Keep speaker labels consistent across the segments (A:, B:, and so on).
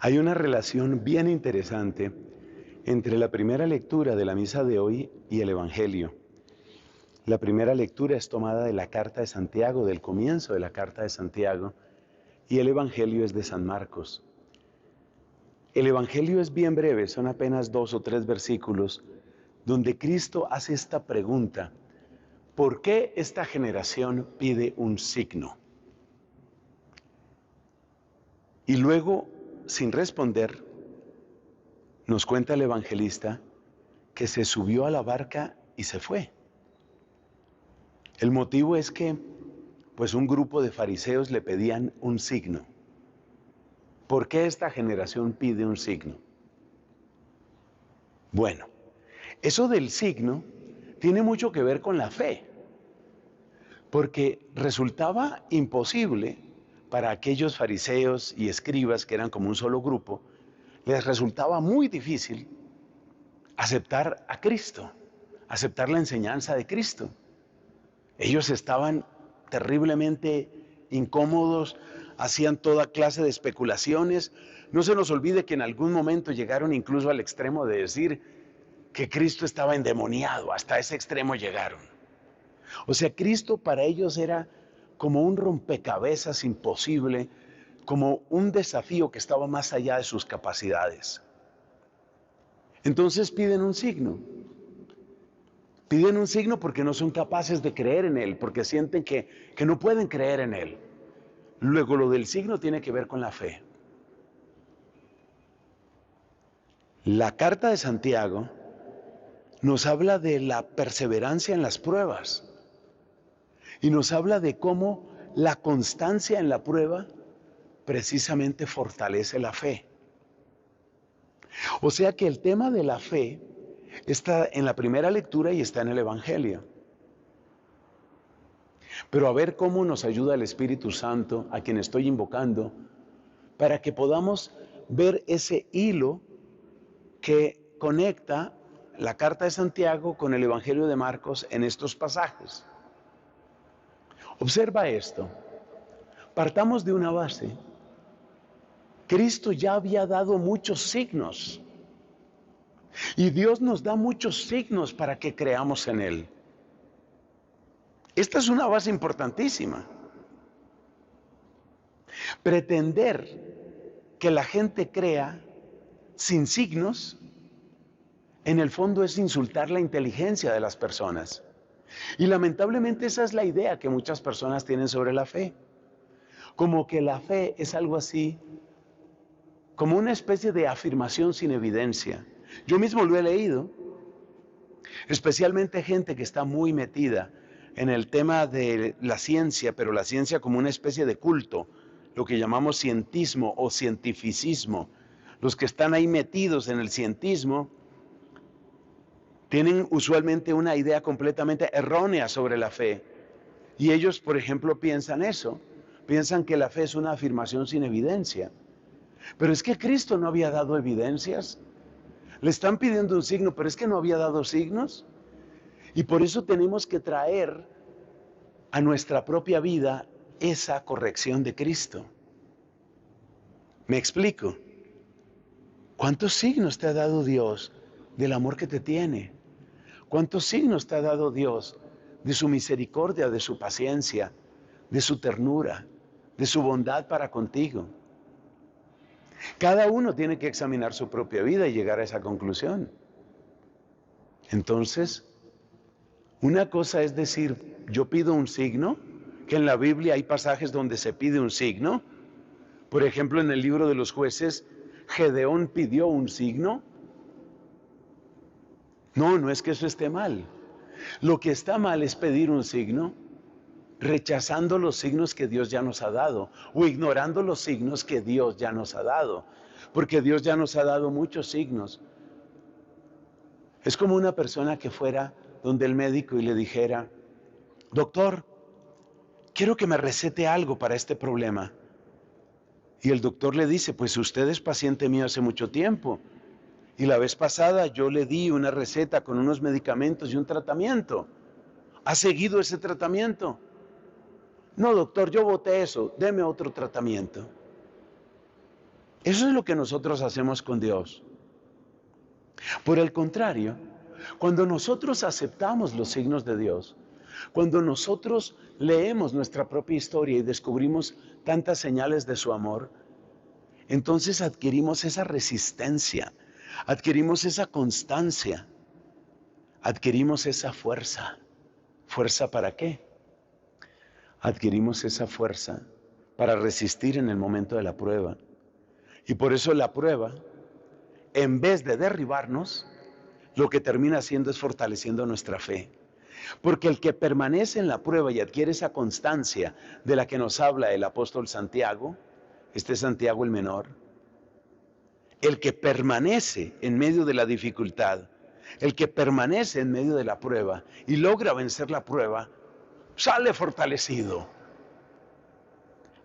A: Hay una relación bien interesante entre la primera lectura de la misa de hoy y el Evangelio. La primera lectura es tomada de la carta de Santiago, del comienzo de la carta de Santiago, y el Evangelio es de San Marcos. El Evangelio es bien breve, son apenas 2 o 3 versículos, donde Cristo hace esta pregunta: ¿por qué esta generación pide un signo? Y luego, sin responder, nos cuenta el evangelista que se subió a la barca y se fue. El motivo es que, pues, un grupo de fariseos le pedían un signo. ¿Por qué esta generación pide un signo? Bueno, eso del signo tiene mucho que ver con la fe, porque resultaba imposible para aquellos fariseos y escribas, que eran como un solo grupo, les resultaba muy difícil aceptar a Cristo, aceptar la enseñanza de Cristo. Ellos estaban terriblemente incómodos, hacían toda clase de especulaciones. No se nos olvide que en algún momento llegaron incluso al extremo de decir que Cristo estaba endemoniado, hasta ese extremo llegaron. O sea, Cristo para ellos era como un rompecabezas imposible, como un desafío que estaba más allá de sus capacidades. Entonces piden un signo. Piden un signo porque no son capaces de creer en Él, porque sienten que no pueden creer en Él. Luego lo del signo tiene que ver con la fe. La carta de Santiago nos habla de la perseverancia en las pruebas y nos habla de cómo la constancia en la prueba precisamente fortalece la fe. O sea que el tema de la fe está en la primera lectura y está en el Evangelio. Pero a ver cómo nos ayuda el Espíritu Santo, a quien estoy invocando, para que podamos ver ese hilo que conecta la carta de Santiago con el Evangelio de Marcos en estos pasajes. Observa esto. Partamos de una base. Cristo ya había dado muchos signos. Y Dios nos da muchos signos para que creamos en Él. Esta es una base importantísima. Pretender que la gente crea sin signos, en el fondo es insultar la inteligencia de las personas. Y lamentablemente esa es la idea que muchas personas tienen sobre la fe. Como que la fe es algo así, como una especie de afirmación sin evidencia. Yo mismo lo he leído, especialmente gente que está muy metida en el tema de la ciencia, pero la ciencia como una especie de culto, lo que llamamos cientismo o cientificismo. Los que están ahí metidos en el cientismo tienen usualmente una idea completamente errónea sobre la fe. Y ellos, por ejemplo, piensan eso, piensan que la fe es una afirmación sin evidencia. Pero es que Cristo no había dado evidencias. Le están pidiendo un signo, pero es que no había dado signos. Y por eso tenemos que traer a nuestra propia vida esa corrección de Cristo. ¿Me explico? ¿Cuántos signos te ha dado Dios del amor que te tiene? ¿Cuántos signos te ha dado Dios de su misericordia, de su paciencia, de su ternura, de su bondad para contigo? Cada uno tiene que examinar su propia vida y llegar a esa conclusión. Entonces, una cosa es decir, yo pido un signo, que en la Biblia hay pasajes donde se pide un signo. Por ejemplo, en el libro de los Jueces, Gedeón pidió un signo. No, no es que eso esté mal. Lo que está mal es pedir un signo, rechazando los signos que Dios ya nos ha dado, o ignorando los signos que Dios ya nos ha dado, porque Dios ya nos ha dado muchos signos. Es como una persona que fuera donde el médico y le dijera, doctor, quiero que me recete algo para este problema. Y el doctor le dice, pues usted es paciente mío hace mucho tiempo, y la vez pasada yo le di una receta con unos medicamentos y un tratamiento. ¿Ha seguido ese tratamiento? No, doctor, yo boté eso, deme otro tratamiento. Eso es lo que nosotros hacemos con Dios. Por el contrario, cuando nosotros aceptamos los signos de Dios, cuando nosotros leemos nuestra propia historia y descubrimos tantas señales de su amor, entonces adquirimos esa resistencia, adquirimos esa constancia, adquirimos esa fuerza. ¿Fuerza para qué? Adquirimos esa fuerza para resistir en el momento de la prueba. Y por eso la prueba, en vez de derribarnos, lo que termina haciendo es fortaleciendo nuestra fe. Porque el que permanece en la prueba y adquiere esa constancia de la que nos habla el apóstol Santiago, este Santiago el menor, el que permanece en medio de la dificultad, el que permanece en medio de la prueba y logra vencer la prueba, sale fortalecido.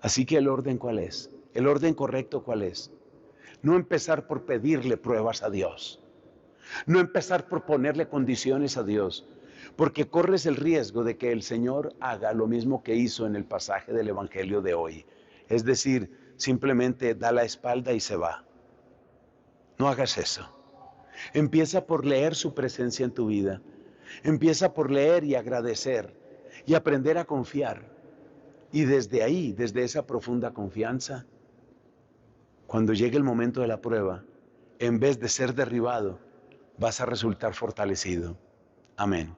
A: Así que el orden, ¿cuál es? El orden correcto, ¿cuál es? No empezar por pedirle pruebas a Dios. No empezar por ponerle condiciones a Dios, porque corres el riesgo de que el Señor haga lo mismo que hizo en el pasaje del Evangelio de hoy. Es decir, simplemente da la espalda y se va. No hagas eso. Empieza por leer su presencia en tu vida. Empieza por leer y agradecer y aprender a confiar. Y desde ahí, desde esa profunda confianza, cuando llegue el momento de la prueba, en vez de ser derribado, vas a resultar fortalecido. Amén.